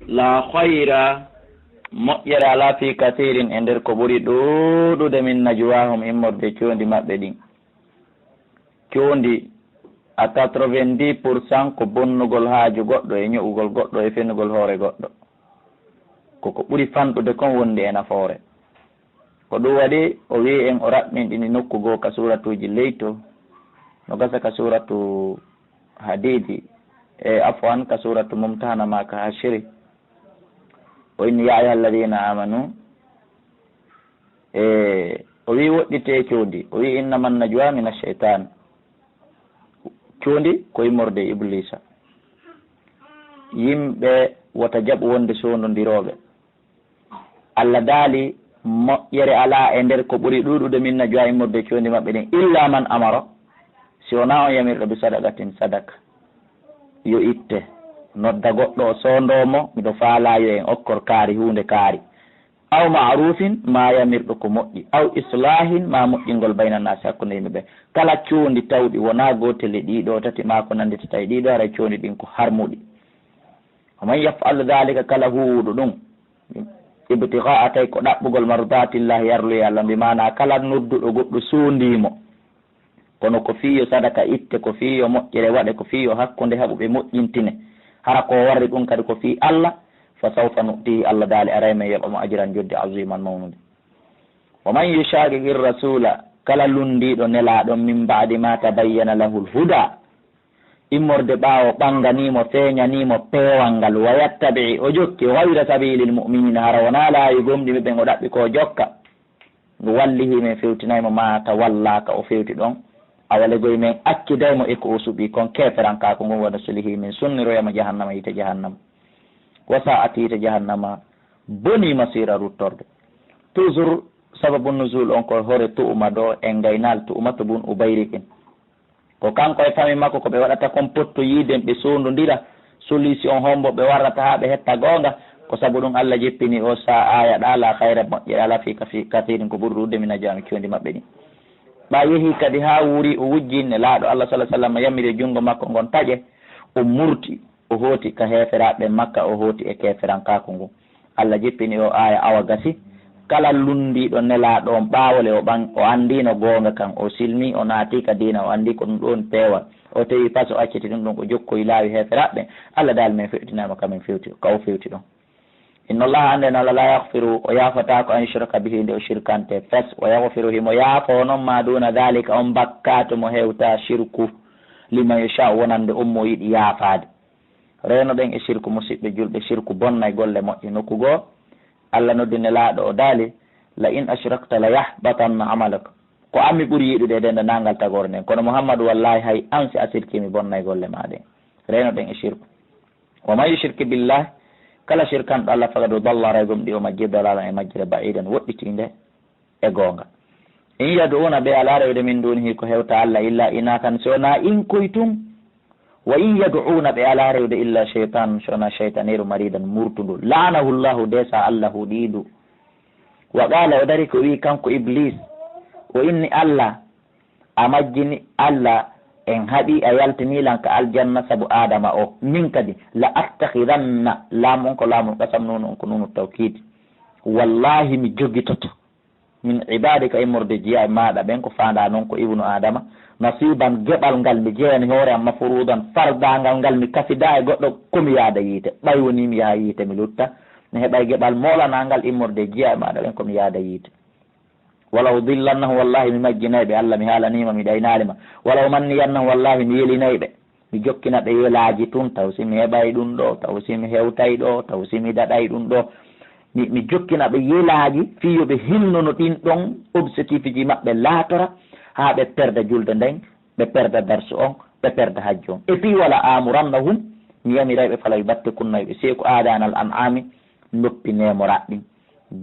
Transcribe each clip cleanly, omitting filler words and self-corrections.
la khayra moƴƴere ala fi kathirin e nder ko ɓuri ɗuɗude min najwahum immorde condi maɓɓe ɗin. condi a 90% ko bonnugol haaju goɗɗo e ño'ugol goɗɗo e fenugol hoore goɗɗo, koko ɓuri fanɗude kon wondi e nafoore. ko ɗum waɗi o wi en o raɓɓinɗini nokku goo ka suratuji leyto no gasa ka suratu hadidi e afwan ka suratu mumtahana ma ka hashiri o inni ya ayuha alladina amanu o wi woɗɗite condi o wi innama najwa min ashaitan. condi ko immorde iblisa. yimɓe wota jaɓu wonde sondodiroɓe. Allah daali moƴƴere ala e nder ko ɓuri ɗuɗude min najwa immorde condi maɓɓe ɗin illa man amaro, si wona on yamirɗo bi sadaqatin sadaka yo itte nodda goɗɗo o sondomo miɗo faalayo en okkor kaari hunde kaari, aw ma'rufin ma yamirɗo ko moƴƴi, aw islahin ma moƴƴingol baynannasi hakkude yimɓeɓe. kala condi tawɗi wona gotele ɗiɗo tati ma ko nandita tawi ɗiɗo haray condi ɗin ko harmuɗi. oman yafalu dhalika kala huuɗo ɗum ibtigaa tawi ko ɗaɓɓugol mardatillahi yarluye Allah, mbimana kala nodduɗo goɗɗo sondimo kono ko fiyo sadaka itte, ko fiyo moƴƴere waɗe, ko fiyo hakkude haɓuɓe moƴƴintine, hara ko warri ɗum kadi ko fi Allah, fa sawfa nu'tihi Allah daali arayme yoɓamo ajiran jodde aziman mawnude. wa man yushaqiqi rasula kala lundiɗo nelaɗo min ba'di ma tabayyana lahu lhuda, immorde ɓaawo ɓanganimo feeñanimo peewal ngal, wa yattabi'i o jokki ghayra sabilil mu'minina, hara wona laawi gomɗiɓe ɓen o ɗaɓɓi ko jokka, wallihi min fewtinaymo ma tawallaka o fewti ɗon, awalegoye men akkidaymo e ko o suuɓi kon keferanka ko ngon waɗa solihi min sunniroyamo jahannama yite jahannama, wa sa'at yite jahannama boni masira ruttorde. toujours sababu nuzul on ko hore tu'uma ɗo en gaynal tu'umatu bun ubayrikin, ko kanko e fami makko ko ɓe waɗata kon potto yiiden ɓe sondodira solution hombo ɓe warrata ha ɓe hetta gonga, ko saabu ɗum Allah jeppini o sa aya ɗa la hayra moƴƴere ala fi kathirin ko ɓuri ɗuɗde min ajami condi maɓɓe ɗin. ɓa yeehi kadi ha wuri o wujjinne laaɗo Allah sallah sallam yammiri jungo makko ngon taƴe o murti o hooti ka heferaɓe makka, o hooti e keferankaku ngu. Allah jeppini o aya awa gasi kala lundiɗo nelaɗo on ɓawole o andino gonga kan, o silmi o naati ka dina, o andi ko ɗum ɗon peewal, o tawi pas o acciti ɗum ɗon ko jokkoyi laawi heferaɓe, Allah dal min fewtinama kamin fewti ka o fewti ɗon. inna allaha anden Allah la yahfiru o yafata ko an yushraka bihi nde o shirkante fes, o yahfiru himo yaafo noon ma duna dhalika on bakkato mo hewta shirku liman yasha wonande ummo yiɗi yaafade. reno ɗen e shirku musidɓe julɓe, shirku bonnay golle moƴƴi. nokku goo Allah noddine laaɗo o daali la in ashrakta la yahbatanna amalaka, ko ammi ɓuuri yiɗude e dende nangal tagore nden, kono Muhammadu wallahi hay an si a sirkimi bonnay golle maɗen. reno ɗen e shirku. wa man yushirki billahi kala shirkanɗo Allah fagado dalla raygom ɗi o majjir dalalan e majjire ba'idan woɗɗitinde e gonga. in yad'una ɓe ala rewde min dunihi ko hewta Allah illa inakan sona in koytum, wa in yad'una ɓe ala rewde illa shaytan sona shaytaniru maridan murtudu la'anahu llahu desa Allah huɗiɗu. wa qala o dari ko wi kanko iblis o inni Allah a majjini Allah en haɗi a yaltinilan ka aljanna sabu adama o, min kadi la attahidanna laamu on ko laamu kasam nunu on ko nunu tawkid, wallahi mi jogitoto min ibadika immorde jiya e maɗa ɓen ko fanda noon ko ibnu adama nasiban geɓal ngal mi jeeyani hoore am mafurudan fardangal ngal mi kasida e goɗɗo komi yaada yiite, ɓay woni mi yaha yiite mi lutta, mi heɓay geɓal molanangal immorde jiya e maɗa ɓen komi yaada yiite. walaw dillannahu wallahi mi majjinayɓe Allah mi haalanima mi ɗaynalima, walaw manniyannahu wallahi mi yelinayɓe mi jokkina ɓe yelaji tun, taw si mi heɓay ɗum ɗo, taw si mi hewtay ɗo, taw si mi daɗay ɗum ɗo, mi jokkina ɓe yelaji fiyoɓe hinnono ɗin ɗon objectif ji maɓɓe laatora ha ɓe perda julde nden, ɓe perda darsu on, ɓe perda hajju on. et puis wala amurannahum mi yamirayɓe fala batte kunnayɓe seeko adanal an'ami noppi nemoraɗɗin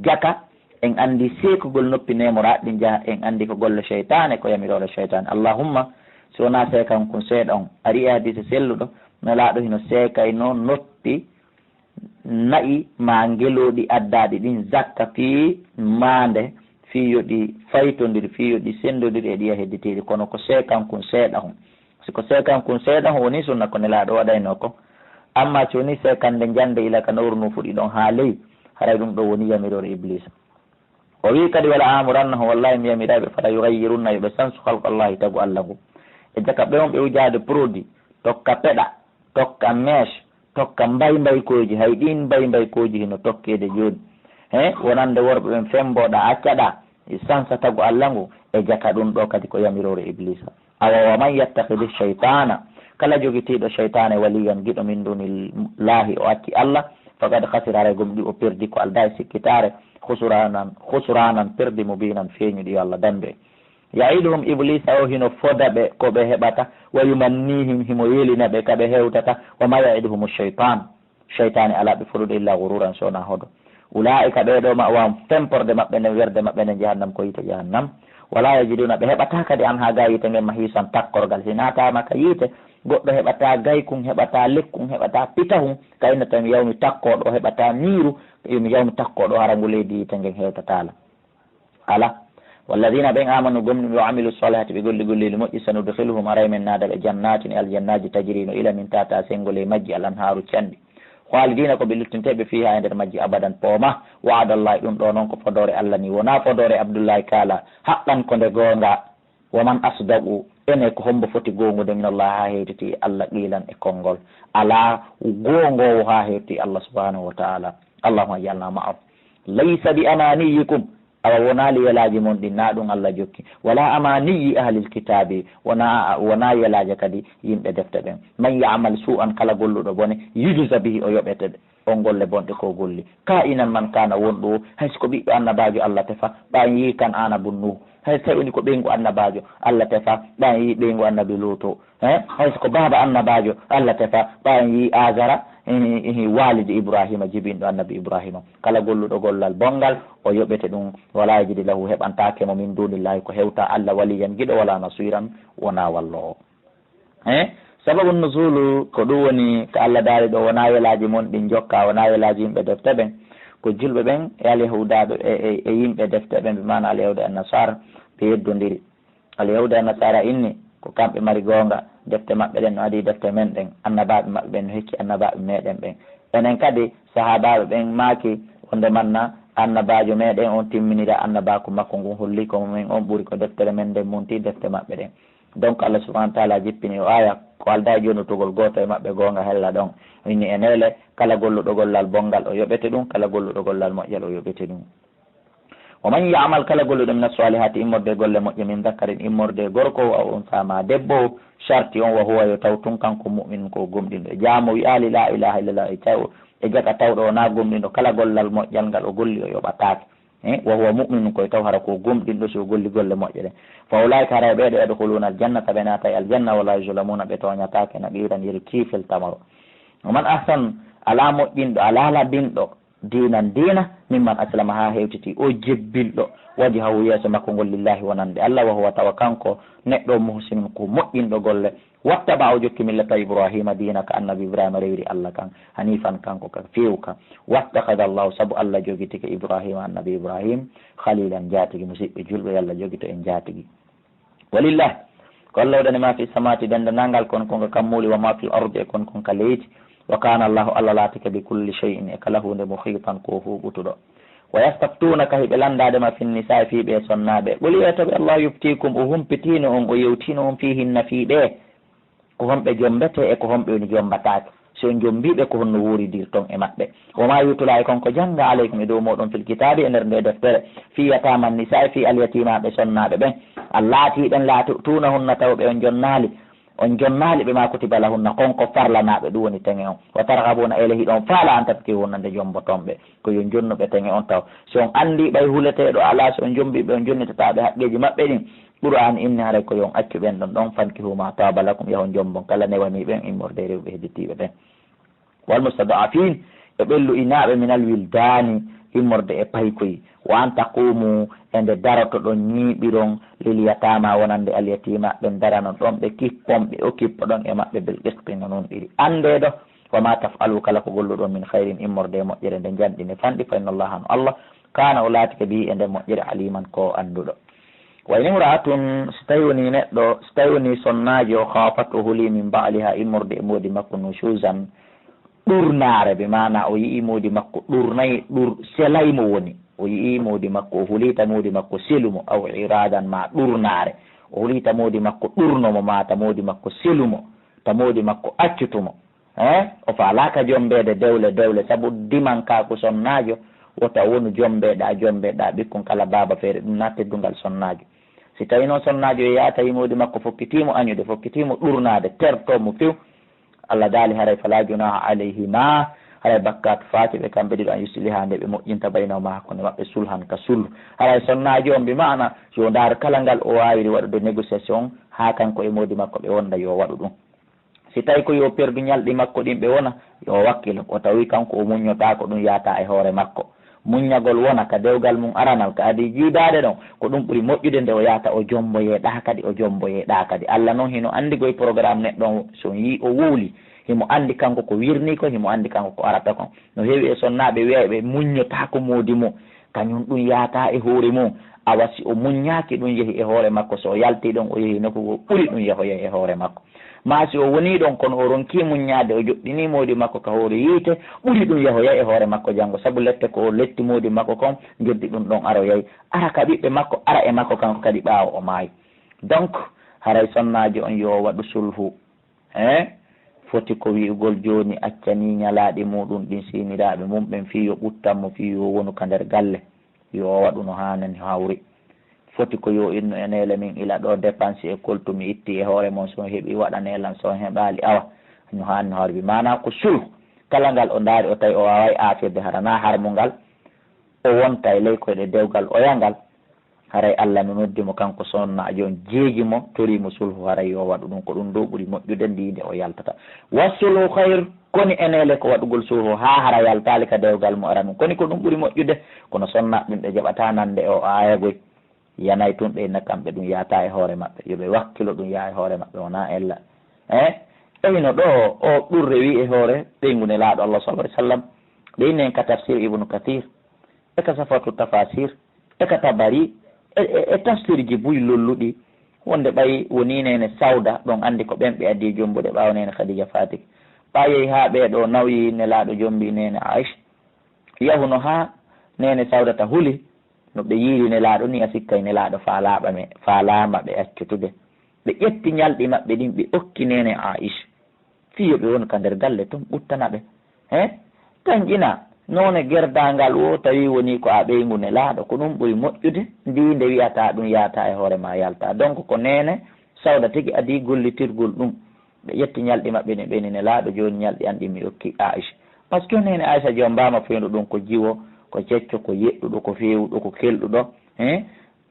jaka en andi sekugol noppi nemoraɗɗin jaha en andi ko golle cheytane ko yamirore cheytane. allahumma si wona seekan kon seeɗa on ari e hadise selluɗo nelaɗo hino seekay noon noppi nayi ma ngeloɗi addaɗi ɗin zakka fi mande fiyoɗi faytodiri fiyoɗi sendodiri e ɗiya hedditiɗi, kono ko seekan kon seeɗa hon, siko seekan kon seeɗa hon woni sunna ko nelaɗo waɗayno ko amma coni se kande jande ila ka nawrunu fuɗi ɗon ha ley haray ɗum ɗo woni yamirore iblisa o wi kadi wala amurannahu wallahi mi yamiraɓe fala yughayyirunna yoɓe sansu halqa allahi tagu allah ngu e jaka ɓe on ɓe wujade produit tokka peɗa tokka mèche tokka mbaykoji hay ɗin mbaykoji hino tokkede joni wonande worɓe ɓen femboɗa accaɗa sansa tagu allah ngu e jaka ɗum ɗo kadi ko yamirore iblisa awa wa man yattahidi cheytana kala joguitiɗo cheytane waliyan guiɗo min duni laahi o acci allah faqad khasira aray gom ɗi o perdi ko alda e sikkitare husranan perdi mubinan feeñuɗi yo allah dambe yaiduhum iblisa o hino foda ɓe ko ɓe heɓata wa yumannihim himo yelina ɓe kaɓe hewtata wama yaiduhum cheytan cheytane ala ɓe foɗude illa gururan sona hoɗo ulaika ɓeɗo ma wam temporde maɓɓe nde werde maɓɓe nde jahannam ko yiite jahannam wala yajiduna ɓe heɓata kadi an ha ga yiite ngen ma hisan takkorgal si natama ka yiite goɗɗo heɓata gaykum heɓata lekkum heɓata pitahum kayno tan yawmi takkoɗo heɓata miiru mi yawmi takkoɗo harangu leydi yiite ngen hewtatala ala walladina ɓen amanu gomni wa amilu salihati ɓe golli gollili moƴƴi sanudkhiluhum aray men naada ɓe jannatin e aljannaji tajrino ila min tata sengole majji alanharu canɗi khalidina ko ɓe luttinteɓe fiha e nder majji abadan pooma wa'adallahi ɗum ɗo noon ko fodore allah ni wona fodore abdoullahi kala haqqan ko nde gonga waman asdaqu ene ko hombo foti gongude min allah ha hewtiti allah qilan e konngol ala gongowo ha hewti allah subhanahu wa taala allahuma jalna ma'af laysa bi amaniyikum awa wonali yelaji mon ɗi na ɗum allah jokki wala amaniyi ahlil kitabi wona yelaje kadi yimɓe defte ɓen man yamal su an kala golluɗo bone yujusa bihi o yoɓeteɗe on golle bonɗe ko golli ka inan man kana wonɗo hayso ɓiɗɗo annabajo allah tefa ɓan yi kan ana bunnu hay tawini ko ɓeygu annabajo allah tefa ɓan yi ɓeygu annabi luto hayso ko baba annabajo allah tefa ɓan yi azara walidi ibrahima jibinɗo annabi ibrahima kala golluɗo gollal bongal o yoɓete ɗum wala yajidi lahu heɓantakemo min dunillahi ko hewta allah waliyan guiɗo wala nasiran wona wallo o sababu nusulu ko ɗum woni ko allah daari ɗo wona yelaji mon ɗin jokka wona yelaji yimɓe defte ɓen ko julɓe ɓen e alyahudaɓe e yimɓe defte ɓen ɓe mana alyahuda e nasara ɓe yeddodiri alyahuda e nasara inni ko kamɓe mari gonga defte maɓɓe ɗen no adi defte men ɗen annabaɓe maɓɓe ɓen no hecci annabaɓe meɗen ɓen enen kadi sahabaɓe ɓen maaki wonde manna annabajo meɗen on timminira annabako makko ngun holli ko min on ɓuuri ko deftere men nden munti defte maɓɓe ɗen donc allah subahana taala jippini o aya ko alda jonutugol goto e maɓɓe gonga hella ɗon inni e nele kala golluɗo gollal bongal o yoɓete ɗum kala golluɗo gollal moƴƴal o yoɓete ɗum o man yamal kala golluɗo min assalihati immorde golle moƴƴe min dakarin immorde gorko o on sama debbo charti on wa huwa yo taw tun kanko mumin ko gomɗinɗo e jaamo wiyali la ilaha illallah e taw e jaka tawɗo wona gomɗinɗo kala gollal moƴƴal ngal o golli o yoɓatake wa huwa muminum koye taw hara ko gomɗinɗo so golli golle moƴƴe ɗe fa ulaika hara ɓeɗo yadkhuluna aljannata ɓe naata e aljanna wala yulamuna ɓe toñatake na ɓiran yeri kiifel tamaro oman ahsan ala moƴƴinɗo ala labinɗo dinan dina mimman aslama ha hewtiti o jebbilɗo waji haw yeeso makko ngol lillahi wonande allah wa huwa tawa kanko neɗɗo muhsinum ko moƴƴinɗo golle wattaba o jokki millata ibrahima dina ka annabi ibrahima rewri allah kan hanifan kanko ka few kan wattakada llahu saabu allah jogitike ibrahima annabi ibrahim khalilan jaatigui musidɓe julɓe allah jogito en jaatigui walillah ko allah waɗani ma fi samati dendanangal kon konko kammuli wa ma fil ardi e kon kon ka leydi wa kana allahu allah laatike bi kulli shay'in e kala hunde muhitan ko fu ɓutuɗo wa yastaftunaka hiɓe landadema finnisa fiiɓe sonnaɓe ɓoli wiyatoɓe allah yuftikum o humpitino on o yewtino on fihinna fiiɓe ko homɓe jombete e ko homɓe woni jombatake so jombiɓe ko honno wuridir ton e maɓɓe woma yutula e konko jangga aleykum e dow moɗon fil kitabi e nder nde deftere fiyatama nisa fi alyatimaɓe sonnaɓe ɓen allaatiɗen laatuna hunna tawɓe on jonnali ɓe ma kutiba lahunna konko farlanaɓe ɗum woni teŋe on wa tarhabuna elehi ɗon faala an tabki wonnande jombotonɓe ko yo jonnuɓe teŋe on taw so on andi ɓay huleteɗo ala so on jombiɓe on jonnitataɓe haqqeji maɓɓe ɗin ɓuuro an inni haray ko yon accu ɓen ɗon ɗon fanki huma taba lakum yahon jombon kala newani ɓen immorde rewɓe hedditiɓe ɓen walmustadafin e ɓellu inaɓe minal wildani immorde e paykoyi wa an taqumu e nde daroto ɗon ñiiɓiron lil yatama wonande alyatima ɓen daranon ɗon ɓe kippomɓe o kippo ɗon e maɓɓe bel qispino noon ɗiɗi andeɗo wama tafalu kala ko golluɗon min hayrin immorde e moƴƴere nde janɗine fanɗi fa inna allaha no allah kana o laatike bihi e nde moƴƴere aliman ko anduɗo wayni imra'atun so tawi woni neɗɗo so tawi woni sonnaji o khafat o huuli min ba'liha immorde e moodi makko nushuzan ɗurnare ɓe mana o yii modi makko ɗurnayi selaymo woni o yii modi makko o hulita modi makko selumo aw iradan ma ɗurnare o hulita modi makko ɗurnomo mata modi makko selumo ta modi makko accutumo o falaka jombede dewle saabu dimankaku sonnajo wota wonu jombeɗa ɓikkon kala baba feere ɗum na teddungal sonnajo si tawi noon sonnajo yata yimodi makko fokkitimo añude fokkitimo ɗurnade tertomo few Allah daali haray fala junaha alayhima haray bakkatu fatiɓe kamɓe ɗiɗo an yusliha nde ɓe moƴƴinta baynawma hakkunde maɓɓe sulhan ka sulhu haray sonnajo on mbi mana yo ndar kala ngal o wawiri waɗude négociation ha kanko e modi makko ɓe wonda yo waɗu ɗum si tawi ko yo perdu ñalɗi makko ɗin ɓe wona yo wakkilo o tawi kanko o muññota ko ɗum yata e hoore makko muññagol wona ka dewgal mum aranal ka adi jiidade ɗon ko ɗum ɓuuri moƴƴude nde o yata o jomboyeɗa kadi Allah noon hino andi goye programme neɗɗon so yi o wuuli himo andi kanko ko wirni ko himo andi kanko ko arata kon no heewi e sonnaɓe wiya ɓe muññota ko moodi mum kañum ɗum yata e hoore mum awa si o muññaki ɗum yeehi e hoore makko so o yalti ɗon o yeehi nokku ɓuuri ɗum yehoye e hoore makko ma si o woni ɗon kono o ronki muññade o joɗɗini moodi makko ka hoore yiite ɓuuri ɗum yehoya e hoore makko janngo sabu lette ko o letti moodi makko kon geddi ɗum ɗon aroyayi ara ka ɓiɓɓe makko ara e makko kanko kadi ɓaawo o maayi donc haray sonnaji on yo waɗu sulhu foti ko wi'ugol joni accani ñalaaɗi muɗum ɗin siniraɓe mum ɓen fi yo ɓuttanmo fi yo wonu ka nder galle yo waɗu no hanen hawri foti ko yo inno e nele min ila ɗo dépense e koltumi itti e hoore mon so heeɓi waɗanelan so heɓali awa no hanni hawri mana ko sulhu kala ngal o daari o tawi o waway afirde harana harmo ngal o wonta e ley koyɗe dewgal oyangal haray Allah no noddimo kanko sonnajo on jeeji mo torimo sulhu haray yo waɗu ɗum ko ɗum ɗo ɓuuri moƴƴude ndinde o yaltata wasulhu hayr koni enele ko waɗugol sulhu ha hara yaltali ka dewgal mo ara ɗum koni ko ɗum ɓuuri moƴƴude kono sonnaɓe ɗum ɓe jaɓata nande o ayagoy yanay tun ɓe na kamɓe ɗum yata e hoore maɓɓe yoɓe wakkilo ɗum yaa e hoore maɓɓe wona ella ɓeyno ɗo o ɓurre wi e hoore ɓeygune laaɗo Allah sallallahu alaihi wasallam ɓeynen ka tafsir ibnu kathir e ka safatu tafasir e ka tabari e tafsir ji buy lolluɗi wonde ɓayi woni nene sawda ɗon andi ko ɓen ɓe addi jombuɗe ɓawa nene khadija fatik ɓayeyi ha ɓeeɗo nawyi nelaɗo jombi nene aicha yahuno ha nene sawdata huuli no ɓe yiiri nelaɗo ni a sikkay nelaɗo falama ɓe accutude ɓe ƴetti ñalɗi maɓɓe ɗin ɓe okki nene aicha fiyo ɓe woni ka nder galle toon ɓuttana ɓe tan ƴina none gerdangal wo tawi woni ko a ɓeygu nelaɗo ko ɗum ɓuri moƴƴude ndinde wiyata ɗum yata e hoore ma yalta donc ko nene sawda tigui adi gollitirgol ɗum ɓe ƴetti ñalɗi maɓɓe ne ɓeni nelaɗo joni ñalɗi an ɗi mi okki aicha par ce que nene aicha jom mbama fendu ɗum ko jiwo ko cecco ko yeɗɗuɗo ko fewuɗo ko kelɗuɗo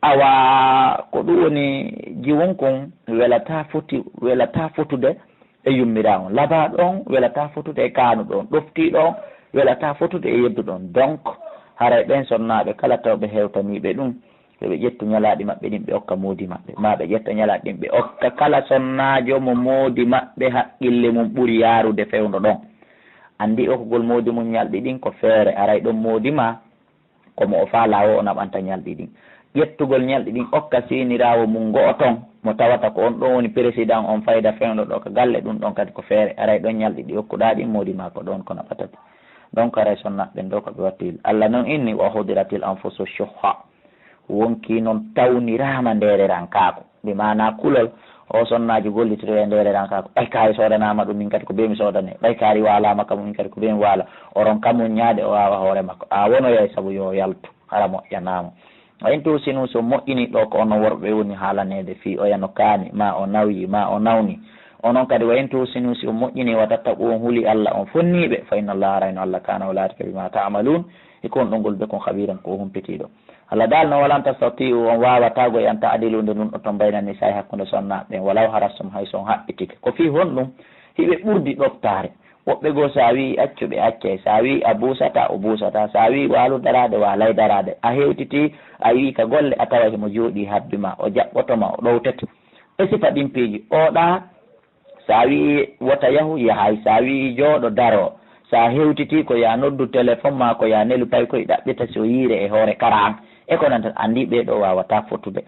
awa ko ɗum woni jiwon kon welata fotude e yummirawo labaɗo on welata fotude e kanuɗo on ɗoftiɗo on welata fotude e yedduɗo on donc haray ɓen sonnaɓe kala tawɓe hewtaniɓe ɗum ɓe ƴettu ñalaɗi maɓɓe ɗin ɓe okka moodi maɓɓe ma ɓe ƴetta ñalaɗi ɗin ɓe okka kala sonnajo mo moodi maɓɓe haqqille mum ɓuuri yarude fewdo ɗon andi okogol moodi mum ñalɗi ɗin ko feere aray ɗon moodi ma komo o faalawo o naɓanta ñalɗi ɗin ƴettugol ñalɗi ɗin okka sinirawo mum go o ton mo tawata ko on ɗon woni président on fayda fewdo ɗo ko galle ɗum ɗon kadi ko feere aray ɗon ñalɗi ɗi okkuɗa ɗin moodi ma ko ɗon ko naɓatati donc aray sonnaɓen ɗo ko ɓe wattil Allah noon inni wa hudiratil anfusu shuhha wonki noon tawnirama ndereran kaako ɓe mana kulol o sonnaji gollitiro e ndereran kaako ɓay kaari sodanama ɗum min kadi ko ɓemi sodane ɓay kaari walama kam min kadi ko ɓemi waala oron kamum ñaade o wawa hoore makko a wonoyay saabu yo yaltu hara moƴƴanamo wayin to sinu so moƴƴini ɗo ko ono worɓe woni haalanede fi oyano kaani ma o nawyi ma o nawni onon kadi wayin to sinu si o moƴƴini wa tattaqu on huuli Allah on fonniɓe fa inna Allah arayno Allah kana walatika bima ta'malun e kon ɗo ngol be kon habiran ko humpitiɗo Allah dal no walan tastati'u on wawatago e an ta'dilude ɗum ɗo ton baynani say hakkude sonnaɓe walaw harastum hay son haɓɓitike ko fi honɗum hiɓe ɓurdi ɗoftare woɓɓe goo sa wi accu ɓe accay sa wi a busata o busata sa wi walu darade walay darade a hewtiti a wi ka golle a tawa himo jooɗi habbi ma o jaɓɓotoma o ɗowtete e sifa ɗimpiiji oɗa sa wi wota yahu yahay sa wi jooɗo daro sa hewtiti ko ya noddu téléphone ma ko ya nelu pay koye ɗaɓɓita so yiire e hoore kara an e ko nanta andi ɓeɗo wawata fotude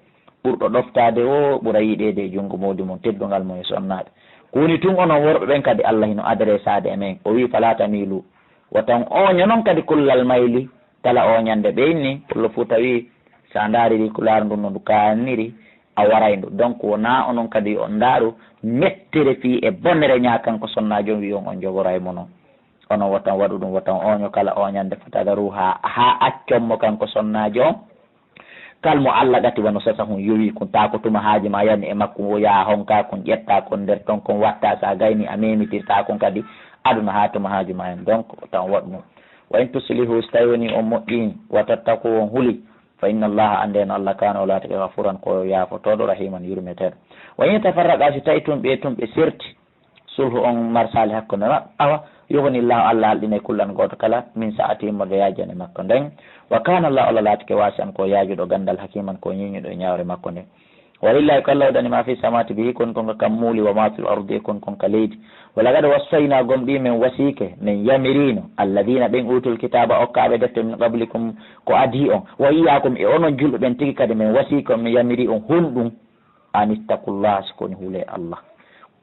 ɓurɗo ɗoftade o ɓura yiɗede e junngo mawdi mum teddungal mum e sonnade ko woni tun onon worɓe ɓen kadi Allah hino adressade e men o wi fala tamilu wotan oño noon kadi kullal mayli tala oñande ɓeyni pullo fou tawi sa daariri kular ndu no ndu kanniri a waray ndu donc wona onon kadi on daaru mettere fi e bonnere ñakanko sonnajo wi on jogoray mo noon onon wotan waɗu ɗum wotan oño kala oñande fatadaru ha accommo kanko sonnajo on kalmo Allah gati wano sasa hun yowi kon tako tuma haaji ma yani e makko o yaa honka kon ƴetta kon nder ton kon watta sa gayni a memitirta kon kadi aduna ha tuma haaji ma en donc tan waɗu ɗum wa in tuslihu so tawi woni on moƴƴini wa tattaku on huuli fa inna allaha andeno Allah kana o laati gafuran ko yaafotoɗo rahiman yurmeteɗo wa in tafarraqa so tawi tumɓe serti sulhu on marsali hakkude maɓɓe awa yogonillahu Allah halɗine kullan goto kala min sa'ati immorde yajane makko nden wa kana Allah Allah laatike wasi an ko yaajuɗo gandal hakiman ko ñiñuɗo e ñawre makko nden walillahi ko Allah waɗani ma fi samati bihi kon konka kam muuli wa ma fil ardi kon konka leydi wala gada wassayna gomɗi men wasike min yamirino alladina ɓen utul kitaba okkaɓe defte min qablikum ko adi on wa iyakum e onon julɓe ɓen tigui kadi min wasike on min yamiri on hunɗum an ittaqullah sikoni huule Allah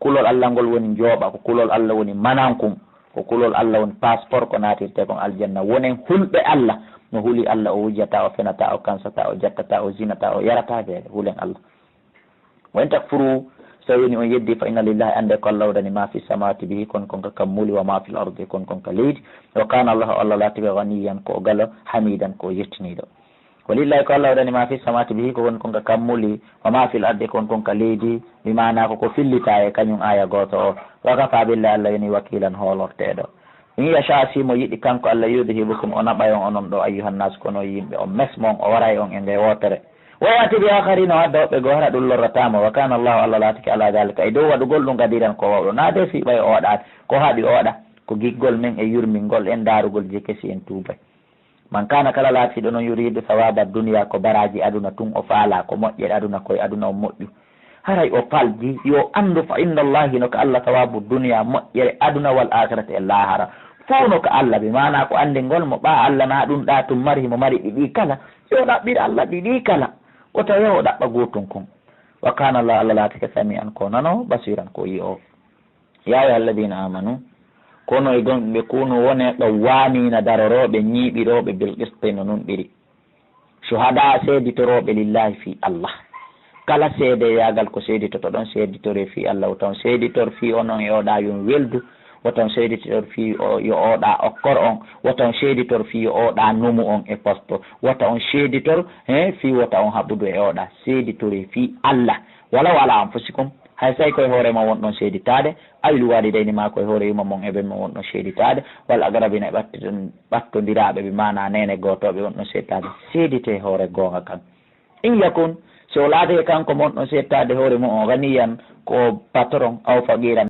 kulol Allah ngol woni jooɓa ko kulol Allah woni manankum ko kulol Allah woni passeport ko natirte kon aljanna wonen hulɓe Allah no huuli Allah o wujjata o fenata o kansata o jattata o zinata o yarata jeeɗe huulen Allah wa in takfuru so woni on yeddi fa inna lillahi ande ko Allah waɗani ma fi samawati bihi kon konka kammuli wa ma fil ardi kon konka leydi wa kana Allah Allah laatiɓe ganiyan ko galo hamidan ko yettiniɗo walillahi ko Allah waɗani ma fi samawati bihi ko woni konka kammuli wa ma fil ardi kon konka leydi mi mana koko fillita e kañum aya goto o wa kafa billahi Allah yani wakilan hoolorteɗo in yasha simo yiɗi kanko Allah yudhibukum o naɓay on onon ɗo ayyuhannas kono yimɓe o mesmon o waray on e nde wotere wayati bi akharina wadda woɓɓe goo hara ɗum lorratama wa kana Allahu Allah laatike ala dalika e dow waɗugol ɗum gadiran ko wawɗo naade fi ɓay oɗade ko haaɓi oɗa ko giggol men e yurmingol en darugol je kesi en tuubay man kana kala laatiɗo noon yuridu sawaba duniya ko baraji aduna tun o faala ko moƴƴe aduna koye aduna o moƴƴu haray o paldi yo andu fa inna allahi no ko Allah sawabu duniya moƴƴere aduna wal akhirati e lahara fof no ko Allah ɓe mana ko andingol mo ɓa Allah na ɗum ɗa tum mari mo mari ɗiɗi kala yo ɗaɓɓir Allah ɗiɗi kala o tawi o ɗaɓɓa gotum kon wa kana Allah Allah laatike sami an ko nano basiran ko yi o ya ayuha alladina amanu kono e gonɓe kunu wone ɗo wamina daroroɓe ñiiɓiroɓe bil qiste no nun ɓiri shuhada seeditoroɓe lillahi fi Allah kala seede yagal ko seeditoto ɗon seeditore fi Allah o taw seeditor fi onon e oɗa yon weldu woton seeditor fi yo oɗa okkor on woton seeditor fi yo oɗa numu on e poste wota on seeditor fi wota on haɓudu e oɗa seeditore fi Allah wala wala anfusikum hay say koye hoorema wonɗon seeditade aylu walidayni ma koye hoore yuma mon eɓe mo wonɗon seeditade walla agrabina e ɓattodiraɓe ɓe mana nene gotoɓe wonɗon seeditade seedite hoore gonga kan in yakun so laatake kanko monɗon seettade hoore mum o ganiyan ko patron aw faqiran